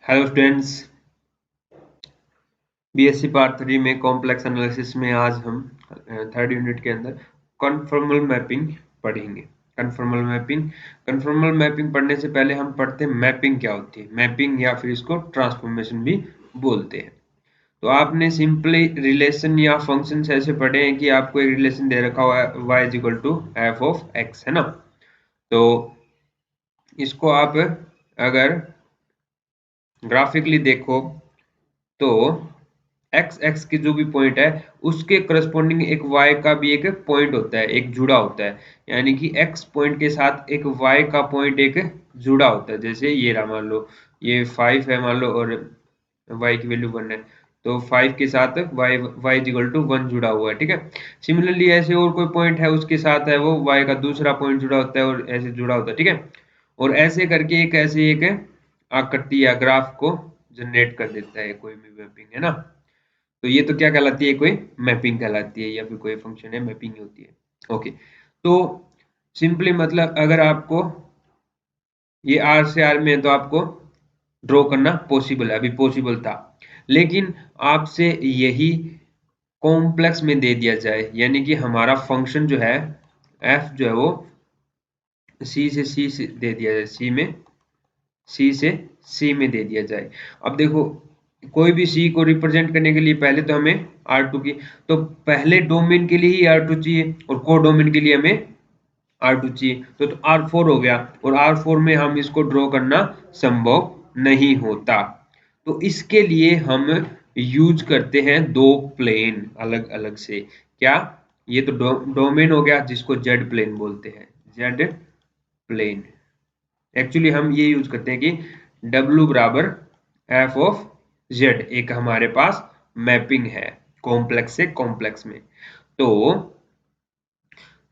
Hello students, BSc part 3 में complex analysis में आज हम थर्ड यूनिट के अंदर कन्फॉर्मल मैपिंग पढ़ेंगे। कन्फॉर्मल मैपिंग पढ़ने से पहले हम पढ़ते हैं मैपिंग क्या होती है। मैपिंग या फिर इसको ट्रांसफॉर्मेशन भी बोलते हैं। तो आपने सिंपली रिलेशन या फंक्शंस ऐसे पढ़े हैं कि आपको एक रिलेशन दे रखा हुआ है y is equal to f of x, है ना। तो इसको आप अगर ग्राफिकली देखो तो एक्स एक्स की जो भी पॉइंट है उसके करस्पॉन्डिंग एक वाई का भी एक पॉइंट होता है, एक जुड़ा होता है। यानी कि एक्स पॉइंट के साथ एक वाई का पॉइंट एक जुड़ा होता है। जैसे ये रहा, मान लो ये 5 है मान लो, और वाई की वैल्यू 1 है, तो 5 के साथ वाई वाई इक्वल टू 1 जुड़ा हुआ है, ठीक है। सिमिलरली ऐसे और कोई पॉइंट है उसके साथ है वो वाई का दूसरा पॉइंट जुड़ा होता है और ऐसे जुड़ा होता है, ठीक है। और ऐसे करके एक ऐसे एक आकृति या ग्राफ को जनरेट कर देता है कोई भी मैपिंग, है ना। तो ये तो क्या कहलाती है, कोई मैपिंग कहलाती है, या फिर कोई फंक्शन है मैपिंग होती है। ओके, तो सिंपली मतलब अगर आपको ये आर से आर में है तो आपको ड्रॉ करना पॉसिबल है, अभी पॉसिबल था। लेकिन आपसे यही कॉम्प्लेक्स में दे दिया जाए, यानी कि हमारा फंक्शन जो है एफ जो है वो सी से दे दिया जाए, सी से सी में दे दिया जाए। अब देखो, कोई भी सी को रिप्रेजेंट करने के लिए पहले तो हमें R2 की, तो पहले डोमेन के लिए ही R2 चाहिए और को डोमेन के लिए हमें R2 चाहिए, तो R4 हो गया। और R4 में हम इसको ड्रॉ करना संभव नहीं होता। तो इसके लिए हम यूज करते हैं दो प्लेन अलग अलग से। क्या, ये तो डोमेन हो गया जिसको जेड प्लेन बोलते हैं, जेड प्लेन। एक्चुअली हम ये यूज करते हैं कि W बराबर एफ ऑफ जेड एक हमारे पास मैपिंग है कॉम्प्लेक्स से कॉम्प्लेक्स में। तो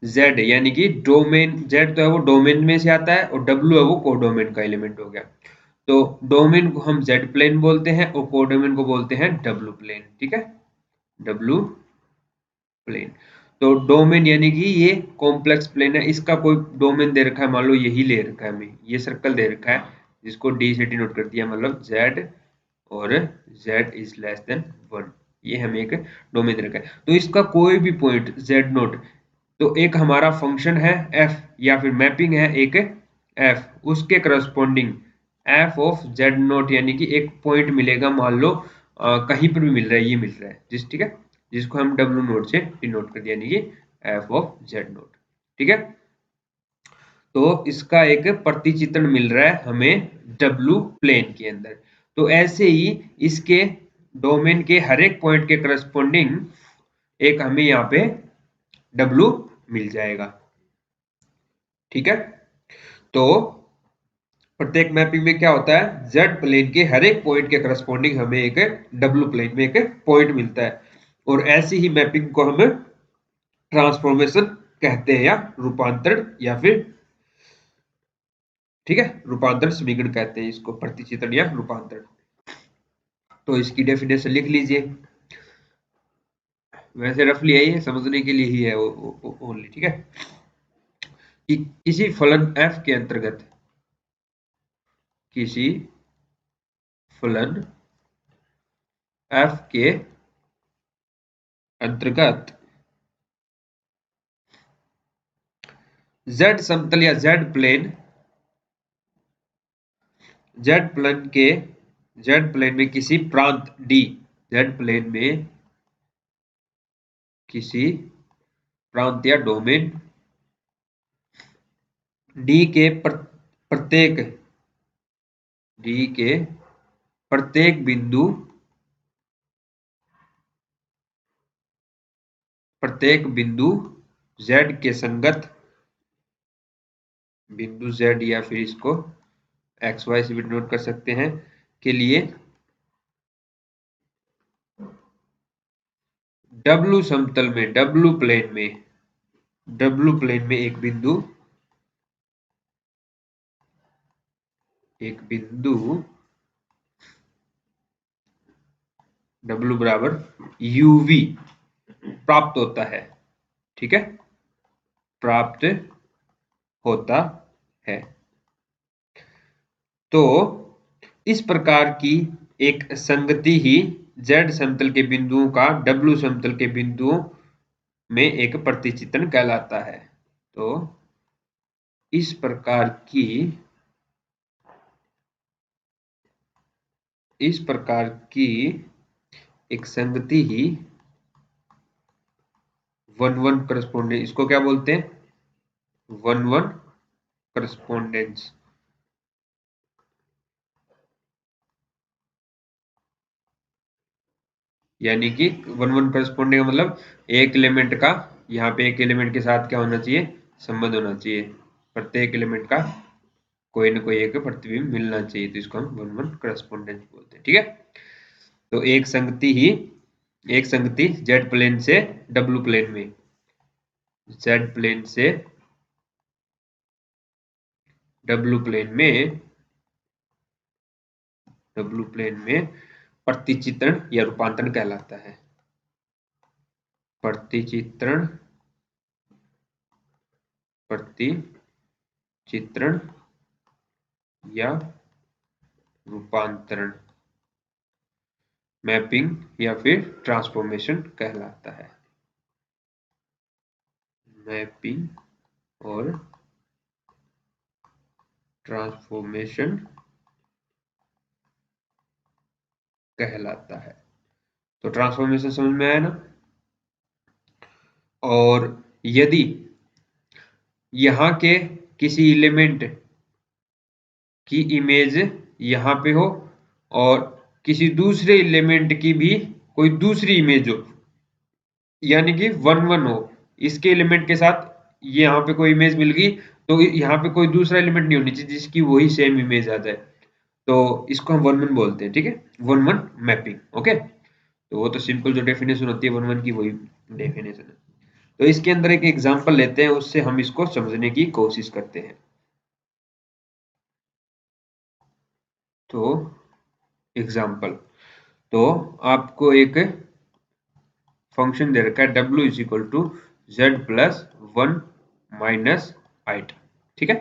Z यानी कि डोमेन, Z तो है वो डोमेन में से आता है और W है वो कोडोमेन का एलिमेंट हो गया। तो डोमेन को हम Z प्लेन बोलते हैं और कोडोमेन को बोलते हैं W प्लेन, ठीक है, W प्लेन। तो डोमेन यानी कि ये कॉम्प्लेक्स प्लेन है, इसका कोई डोमेन दे रखा है, मान लो यही ले रखा है हमें, ये सर्कल दे रखा है जिसको डी से डिनोट कर दिया, मतलब z और z इज लेस देन 1, ये हमें एक डोमेन दे रखा है। तो इसका कोई भी पॉइंट z नोट, तो एक हमारा फंक्शन है f या फिर मैपिंग है एक f, उसके corresponding f of z note, यानी कि एक पॉइंट मिलेगा, मान लो कहीं पर भी मिल रहा है, ये मिल रहा है जिस, ठीक है, जिसको हम w नोट से डिनोट कर दिया, यानी कि f ऑफ z नोट, ठीक है। तो इसका एक प्रतिचित्रण मिल रहा है हमें W प्लेन के अंदर। तो ऐसे ही इसके डोमेन के हर एक पॉइंट के करस्पॉन्डिंग एक हमें यहाँ पे W मिल जाएगा, ठीक है। तो प्रत्येक मैपिंग में क्या होता है, Z प्लेन के हर एक पॉइंट के करस्पॉन्डिंग हमें एक W प्लेन में एक पॉइंट मिलता है। और ऐसी ही मैपिंग को हम ट्रांसफॉर्मेशन कहते हैं, या रूपांतरण, या फिर, ठीक है, रूपांतरण समीकरण कहते हैं इसको, प्रतिचित्रण या रूपांतरण। तो इसकी डेफिनेशन लिख लीजिए, वैसे रफली है, ये समझने के लिए ही है ओनली, ठीक है। कि किसी फलन f के अंतर्गत, किसी फलन f के अंतर्गत z समतल या z प्लेन, z प्लेन में किसी प्रांत d, z प्लेन में किसी प्रांत या डोमेन d के प्रत्येक d के प्रत्येक बिंदु, z के संगत बिंदु z, या फिर इसको एक्स वाई से भी नोट कर सकते हैं, के लिए W समतल में, W प्लेन में, W प्लेन में एक बिंदु W बराबर UV प्राप्त होता है, ठीक है, प्राप्त होता है। तो इस प्रकार की एक संगति ही z समतल के बिंदुओं का w समतल के बिंदुओं में एक प्रतिचित्रण कहलाता है। तो इस प्रकार की एक संगति ही 1-1 करस्पोंडेंस, इसको क्या बोलते हैं? 1-1 करस्पोंडेंस। यानी कि 1-1 करस्पोंडेंस का मतलब एक एलिमेंट का, यहाँ पे एक एलिमेंट के साथ क्या होना चाहिए? संबंध होना चाहिए। प्रत्येक एलिमेंट का कोई ना कोई एक प्रतिबिंब मिलना चाहिए, तो इसको हम 1-1 करस्पोंडेंस बोलते हैं। ठीक है, तो एक संगति जेड प्लेन से डब्ल्यू प्लेन में, जेड प्लेन से डब्ल्यू प्लेन में प्रतिचित्रण या रूपांतरण कहलाता है। प्रतिचित्रण या रूपांतरण, मैपिंग या फिर ट्रांसफॉर्मेशन कहलाता है। मैपिंग और ट्रांसफॉर्मेशन कहलाता है। तो ट्रांसफॉर्मेशन समझ में आया ना? और यदि यहाँ के किसी एलिमेंट की इमेज यहाँ पे हो और किसी दूसरे एलिमेंट की भी कोई दूसरी इमेज हो, यानी कि 1-1 हो, इसके एलिमेंट के साथ ये यहाँ पे कोई इमेज मिल गई, तो यहाँ पे कोई दूसरा एलिमेंट नहीं होनी चाहिए जिसकी वही सेम इमेज आ जाए, तो इसको हम 1-1 बोलते हैं। ठीक है, 1-1 मैपिंग। ओके, तो वो तो सिंपल जो डेफिनेशन होती है 1-1 की, वही डेफिनेशन है। तो इसके अंदर एक एग्जांपल लेते हैं, उससे हम इसको समझने की कोशिश करते हैं। तो एग्जांपल, तो आपको एक फंक्शन दे रखा है w is equal to Z plus 1 minus eight. ठीक है,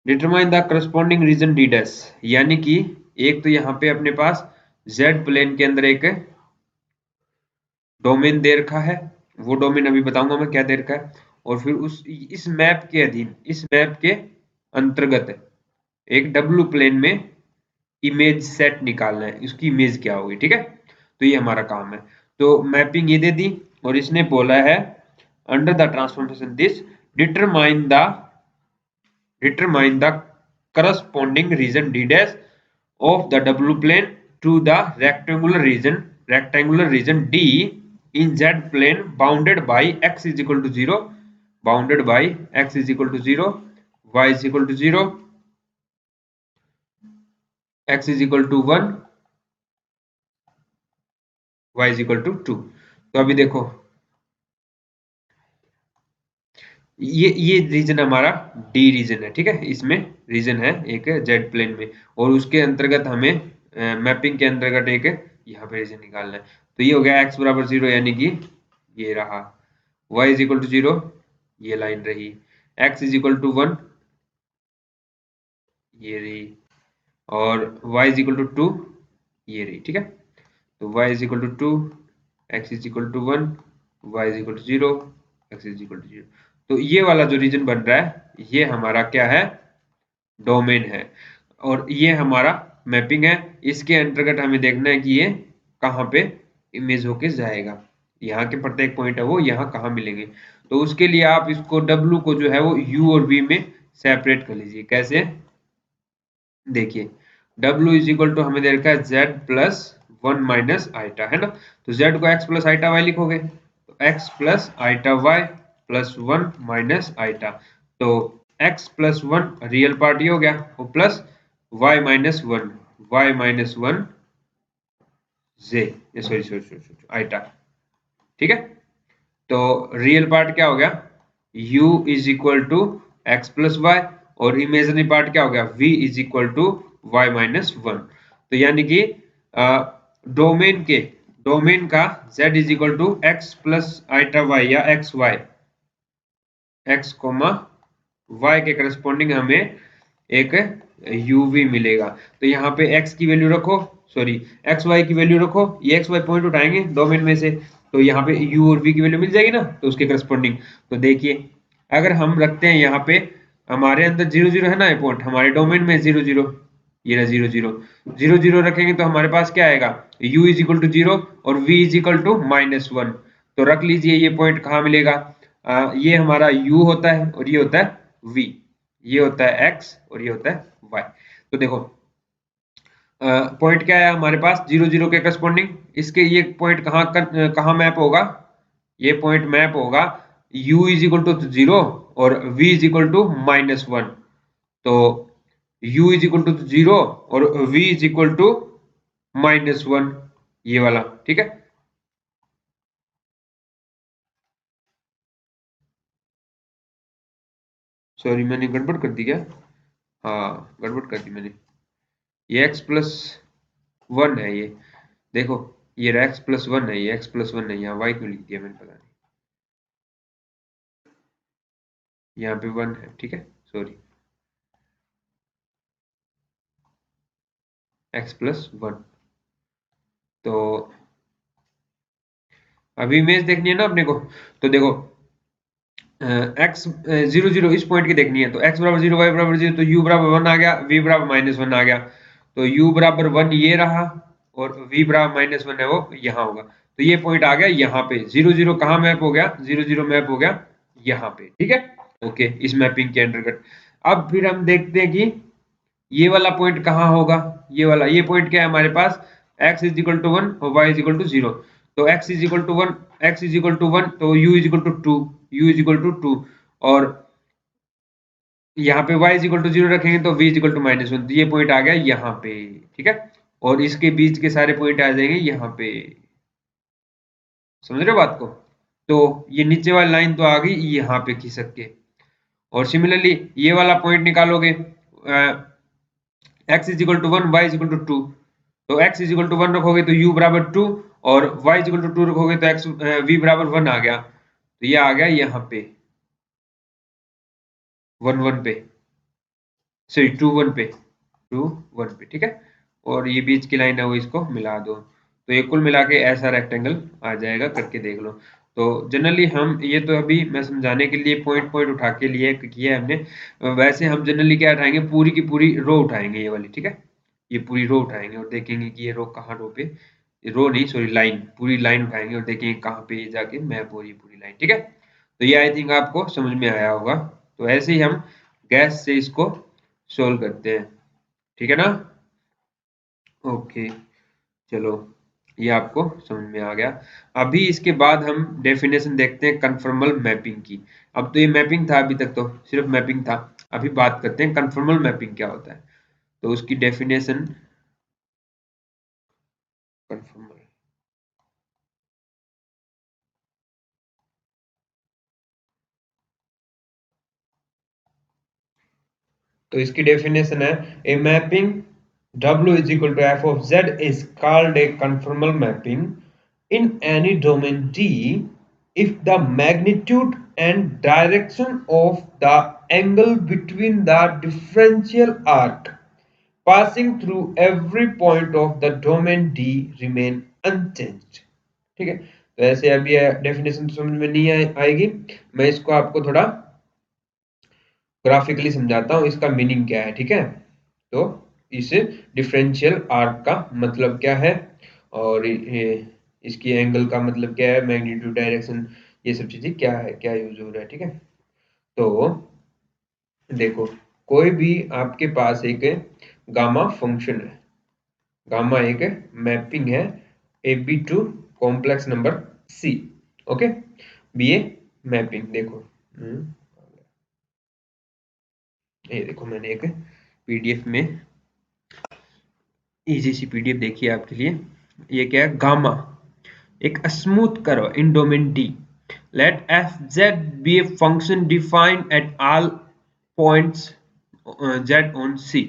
determine the corresponding region D dash, यानी कि एक तो यहाँ पे अपने पास जेड प्लेन के अंदर एक डोमेन दे रखा है, वो डोमेन अभी बताऊंगा मैं क्या दे रखा है, और फिर इस मैप के अधीन, इस मैप के अंतर्गत एक डब्ल्यू प्लेन में इमेज सेट निकालना है, उसकी इमेज क्या होगी। ठीक है, तो ये हमारा काम है। तो मैपिंग ये दे दी, और इसने बोला है under the transformation this determine the corresponding region D dash of the W plane to the rectangular region D in Z plane bounded by x is equal to 0, bounded by x is equal to 0, y is equal to 0, x is equal to 1, y is equal to 2। तो अभी देखो ये reason हमारा D reason है। ठीक है, इसमें reason है एक जेड प्लेन में, और उसके अंतर्गत हमें मैपिंग के अंतर्गत एक यहाँ पे रीजन निकालना है। तो ये हो गया x बराबर 0, यानी कि ये रहा, y इज इक्वल टू 0, ये लाइन रही, x इज इक्वल टू 1, ये रही, और y इज इक्वल टू 2, ये रही। ठीक है, तो y is equal to 2, x is equal to 1, y is equal to 0, x is equal to 0। तो ये वाला जो रीजन बन रहा है ये हमारा क्या है? डोमेन है, और ये हमारा मैपिंग है। इसके अंतर्गत हमें देखना है कि ये कहाँ पे इमेज होके जाएगा, यहाँ के प्रत्येक पॉइंट है वो यहाँ कहाँ मिलेंगे। तो उसके लिए आप इसको W को जो है वो U और V में सेपरेट कर लीजिए। कैसे? देखिए, W इज इक्वल टू हमें दे रखा है Z प्लस 1 माइनस आइटा, है ना? तो Z को x प्लस आइटा y लिखोगे, तो x plus iota y plus 1 minus iota, तो x प्लस 1 रियल पार्ट ये हो गया, वो plus y minus 1 J, sorry iota. ठीक है, तो रियल पार्ट क्या हो गया? u is equal to x plus y, और इमेजनरी पार्ट क्या हो गया? v is equal to y minus 1। तो यानी कि डोमेन का z is equal to x plus iota y या x y, x comma y के करस्पॉन्डिंग हमें एक यू वी मिलेगा। तो यहाँ पे एक्स की वैल्यू रखो, सॉरी एक्स वाई की वैल्यू रखो, ये एक्स वाई पॉइंट उठाएंगे डोमेन में से, तो यहाँ पे यू और वी की वैल्यू मिल जाएगी ना, तो उसके करस्पॉन्डिंग। तो देखिए अगर हम रखते हैं यहाँ पे, हमारे अंदर 0 0 है ना ये पॉइंट, हमारे डोमेन में 0 0, ये रहा 0 0 0 0 रखेंगे तो हमारे पास क्या आएगा, u इज इक्वल टू 0 और v इज इक्वल टू -1। तो रख लीजिए ये पॉइंट कहाँ मिलेगा, ये हमारा u होता है और ये होता है v, ये होता है x और ये होता है y। तो देखो पॉइंट क्या है हमारे पास 0 0 के करस्पॉन्डिंग, इसके ये पॉइंट कहाँ मैप होगा, ये पॉइंट मैप होगा u इज इक्वल टू 0 और v इज इक्वल टू -1। तो u इज इक्वल टू 0 और v इज इक्वल टू -1, ये वाला, ठीक है। सॉरी मैंने गड़बड़ कर दी क्या, हाँ गड़बड़ कर दी मैंने, ये x प्लस 1 है ये, देखो ये x प्लस 1 है, ये x प्लस 1 है, यहाँ y क्यों लिख दिया मैंने पता नहीं, यहाँ पे 1 है, ठीक है, सॉरी x प्लस 1। तो अभी इमेज देखनी है ना अपने को, तो देखो x 0 0 इस पॉइंट की देखनी है, तो x बराबर 0 y बराबर 0, तो u बराबर 1 आ गया, v बराबर -1 आ गया, तो u बराबर 1 ये रहा और v बराबर -1 है वो यहाँ होगा। तो ये पॉइंट आ गया यहाँ पे, 0 0 कहाँ मैप हो गया, 0 0 मैप हो गया यहाँ पे, ठीक है। ओके, इस मैपिंग के अंतर्गत अब फिर हम देखते हैं कि ये वाला पॉइंट कहाँ होगा, ये वाला, ये पॉइंट क्या है हमारे पास, x इज इक्वल टू 1 और y इज इक्वल टू 0। तो x is equal to 1, x is equal to 1, तो u is equal to 2, u is equal to 2, और यहाँ पे y इज इक्वल टू 0 रखेंगे तो v इज इक्वल टू -1, तो ये पॉइंट आ गया यहाँ पे, ठीक है। और इसके बीच के सारे पॉइंट आ जाएंगे यहाँ पे, समझ रहे हो बात को। तो ये नीचे वाली लाइन तो आ गई यहाँ पे खिसक के, और सिमिलरली ये वाला पॉइंट निकालोगे, x is equal to 1, y is equal to 2, तो x इज इक्वल टू 1 रखोगे तो u बराबर 2, और y इज इक्वल टू 2 रखोगे तो x v बराबर 1 आ गया, तो ये आ गया यहाँ पे 1 1 पे, सॉरी 2 1 पे, 2 1 पे, ठीक है। और ये बीच की लाइन है वो इसको मिला दो, तो ये कुल मिला के ऐसा रेक्टेंगल आ जाएगा, करके देख लो। तो जनरली हम ये तो अभी मैं समझाने के लिए पॉइंट पॉइंट उठा के लिए किया है हमने, वैसे हम जनरली क्या उठाएंगे, पूरी की पूरी रो उठाएंगे ये वाली, ठीक है। ये पूरी रो उठाएंगे और देखेंगे कि ये रो कहाँ, रो पे, रो नहीं सॉरी लाइन, पूरी लाइन उठाएंगे और देखेंगे कहाँ पे ये जाके मैप हो रही है पूरी लाइन, ठीक है। तो ये आई थिंक आपको समझ में आया होगा। तो ऐसे ही हम गैस से इसको सोल्व करते हैं, ठीक है ना। ओके, चलो ये आपको समझ में आ गया। अभी इसके बाद हम डेफिनेशन देखते हैं कन्फर्मल मैपिंग की। अब तो ये मैपिंग था, अभी तक तो सिर्फ मैपिंग था, अभी बात करते हैं कन्फर्मल मैपिंग क्या होता है। तो उसकी डेफिनेशन, कन्फर्मल, तो इसकी डेफिनेशन है, a mapping W is equal to f of z is called a conformal mapping in any domain D if the magnitude and direction of the angle between the differential arc passing through every point of the domain D remain unchanged, ठीक है। तो ऐसे अभी definition समझ में नहीं आएगी, मैं इसको आपको थोड़ा ग्राफिकली समझाता हूँ इसका मीनिंग क्या है, ठीक है। तो इस डिफरेंशियल आर्क का मतलब क्या है, और इसकी एंगल का मतलब क्या है, मैग्नीट्यूड, डायरेक्शन, ये सब चीजें क्या है, क्या यूज हो रहा है, ठीक है। तो देखो कोई भी आपके पास एक गामा फंक्शन है, गामा एक मैपिंग है A B to complex number C, okay, B A mapping. देखो ये देखो मैंने एक पीडीएफ में इजी सी पीडीएफ देखी है आपके लिए। ये क्या है, गामा एक smooth curve in domain D, let F Z be a function defined at all points Z on C.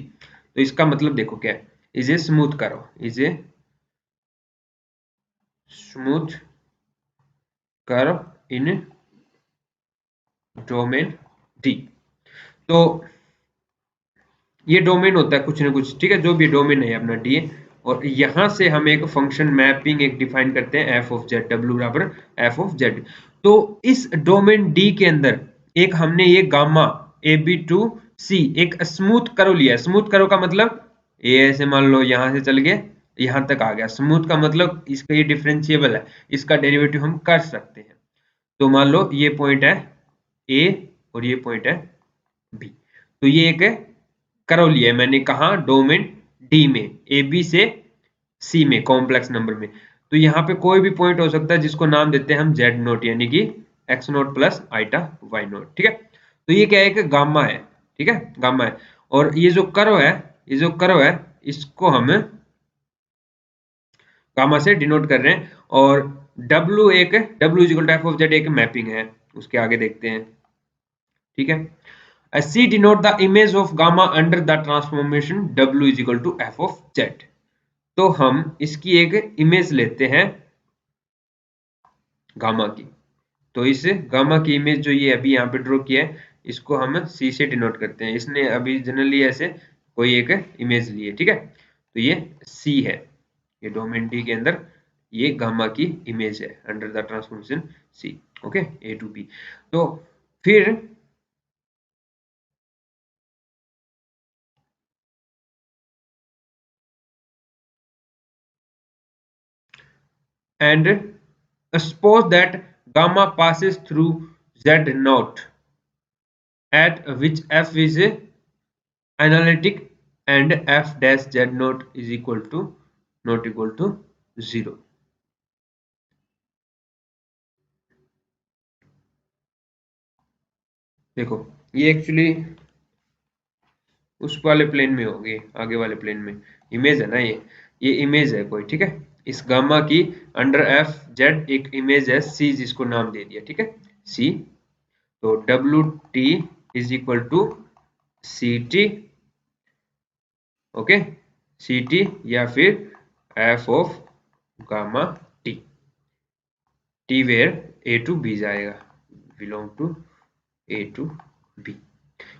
तो इसका मतलब देखो क्या है, is a smooth curve, is a smooth curve in domain D. तो ये डोमेन होता है कुछ ना कुछ, ठीक है, जो भी डोमेन है अपना डी। और यहां से हम एक फंक्शन मैपिंग एक डिफाइन करते हैं एफ ऑफ जेड, डब्ल्यू बराबर एफ ऑफ जेड। तो इस डोमेन डी के अंदर एक हमने ये गामा ए बी टू सी एक स्मूथ कर्व लिया। स्मूथ कर्व का मतलब ये ऐसे मान लो यहां से चल गए यहां तक आ गया। स्मूथ का मतलब इसका ये डिफरेंशिएबल है, इसका डेरिवेटिव हम कर सकते हैं। तो मान लो ये पॉइंट है ए और ये पॉइंट है बी, तो ये एक कर्व लिया है मैंने कहा डोमेन डी में, ए बी से सी में, कॉम्प्लेक्स नंबर में। तो यहाँ पे कोई भी पॉइंट हो सकता है जिसको नाम देते हैं हम जेड नोट, यानी कि x naught plus iota y naught, ठीक है। तो ये क्या है, एक गामा है, ठीक है, गामा है। और ये जो कर्व है, ये जो कर्व है इसको हम गामा से डिनोट कर रहे हैं। और W एक W is equal to f of z एक मैपिंग है, उसके आगे देखते हैं, ठीक है। C denote the image of gamma under the transformation W is equal to f of z. तो हम इसकी एक इमेज लेते हैं गामा की। तो इस गामा की इमेज जो ये अभी यहाँ पे ड्रॉ किया है इसको हम सी से डिनोट करते हैं। इसने अभी जनरली ऐसे कोई एक इमेज ली है, ठीक है। तो ये सी है, ये डोमेन डी के अंदर ये गामा की इमेज है under the transformation C, okay, A to B. तो फिर and suppose that gamma passes through z naught at which f is analytic and f dash z naught is equal to not equal to 0। देखो ये actually उस वाले plane में होगी, आगे वाले प्लेन में इमेज है ना, ये इमेज है कोई, ठीक है। इस गामा की अंडर एफ जेड एक इमेज है सी, जिसको नाम दे दिया, ठीक है, सी। तो W T is equal to C T, okay, C T या फिर F of gamma T, T where A to B जाएगा, belong to A to B,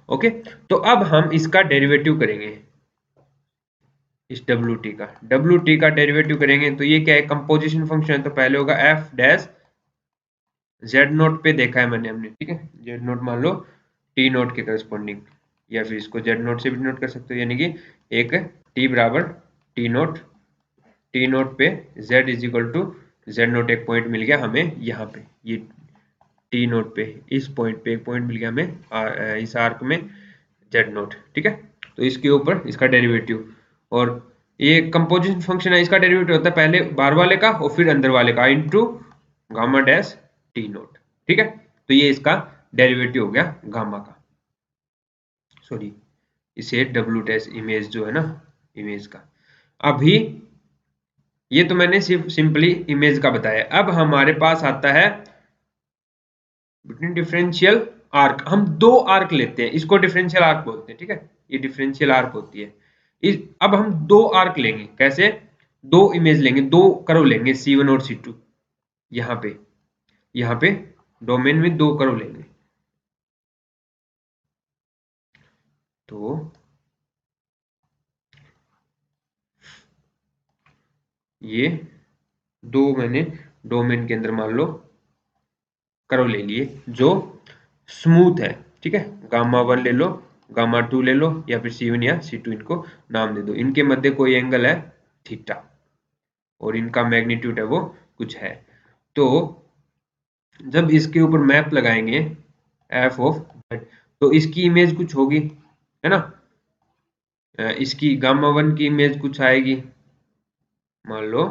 okay. तो अब हम इसका डेरिवेटिव करेंगे, इस डब्ल्यू टी का डेरिवेटिव करेंगे। तो ये क्या है, कंपोजिशन फंक्शन है, तो पहले होगा एफ डैश जेड नोट पे देखा है मैंने हमने, ठीक है, जेड नोट मान लो टी नोट के करस्पॉन्डिंग, या फिर इसको जेड नोट से भी नोट कर सकते हो, यानी कि एक टी बराबर टी नोट पे z is equal to z naught, एक पॉइंट मिल गया हमें यहाँ पे, ये टी नोट पे इस पॉइंट पे एक पॉइंट मिल गया हमें इस आर्क में जेड नोट, ठीक है। तो इसके ऊपर इसका डेरिवेटिव, और ये कंपोजिशन फंक्शन है, इसका डेरिवेटिव होता है पहले बाहर वाले का और फिर अंदर वाले का into gamma dash T note, ठीक है। तो ये इसका डेरिवेटिव हो गया गामा का, सॉरी इसे डब्ल्यू डैश इमेज जो है ना, इमेज का। अभी ये तो मैंने सिर्फ सिंपली इमेज का बताया। अब हमारे पास आता है बिटवीन डिफरेंशियल आर्क। हम दो आर्क लेते हैं, इसको डिफरेंशियल आर्क बोलते हैं, ठीक है, ये डिफरेंशियल आर्क होती है। अब हम दो आर्क लेंगे, कैसे, दो इमेज लेंगे, दो कर्व लेंगे C1 और C2, यहाँ पे डोमेन में दो कर्व लेंगे। तो ये दो मैंने डोमेन के अंदर मान लो कर्व ले लिए जो स्मूथ है, ठीक है। गामा 1 ले लो, गामा 2 ले लो, या फिर C1 या C2 इनको नाम दे दो। इनके मध्य कोई एंगल है थीटा और इनका मैग्नीट्यूड है वो कुछ है। तो जब इसके ऊपर मैप लगाएंगे एफ ऑफ जेड, तो इसकी इमेज कुछ होगी, है ना। इसकी गामा 1 की इमेज कुछ आएगी, मान लो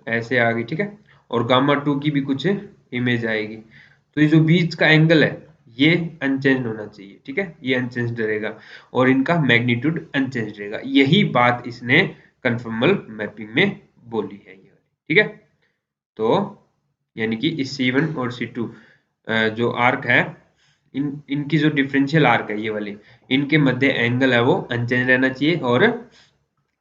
ऐसे आ गई, ठीक है। और गामा 2 की भी कुछ इमेज आएगी। तो ये जो बीच का एंगल है ये अनचेंज होना चाहिए, ठीक है, ये अनचेंज रहेगा और इनका मैग्नीट्यूड अनचेंज रहेगा। यही बात इसने कन्फॉर्मल मैपिंग में बोली है ये, ठीक है। तो यानी कि इस C1 और C2 जो आर्क है, इनकी जो डिफरेंशियल आर्क है ये वाली, इनके मध्य एंगल है वो अनचेंज रहना चाहिए और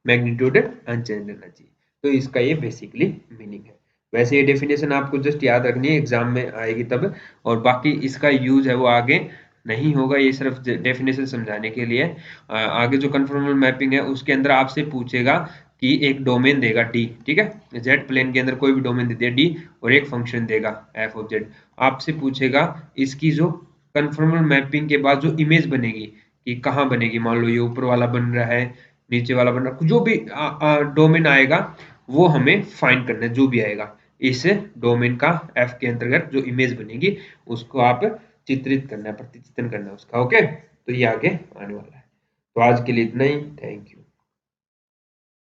मैग्नीट्यूड अनचेंज रहना चाहिए। तो इसका ये बेसिकली मीनिंग है। वैसे ये डेफिनेशन आपको जस्ट याद रखनी है, एग्जाम में आएगी तब, और बाकी इसका यूज है वो आगे नहीं होगा, ये सिर्फ डेफिनेशन समझाने के लिए। आगे जो कन्फर्मेबल मैपिंग है उसके अंदर आपसे पूछेगा कि एक डोमेन देगा डी, ठीक है, जेड प्लेन के अंदर कोई भी डोमेन दे दिया डी और एक फंक्शन देगा एफ ऑफ जेड। आपसे पूछेगा इसकी जो कन्फर्मेबल मैपिंग के बाद जो इमेज बनेगी कि कहाँ बनेगी, मान लो ये ऊपर वाला बन रहा है, नीचे वाला बन रहा है, जो भी डोमेन आएगा वो हमें फाइंड करना है, जो भी आएगा इस डोमेन का एफ के अंतर्गत जो इमेज बनेगी उसको आप चित्रित करना है, प्रतिचित्रण करना है उसका। ओके, तो ये आगे आने वाला है। तो आज के लिए इतना ही, थैंक यू।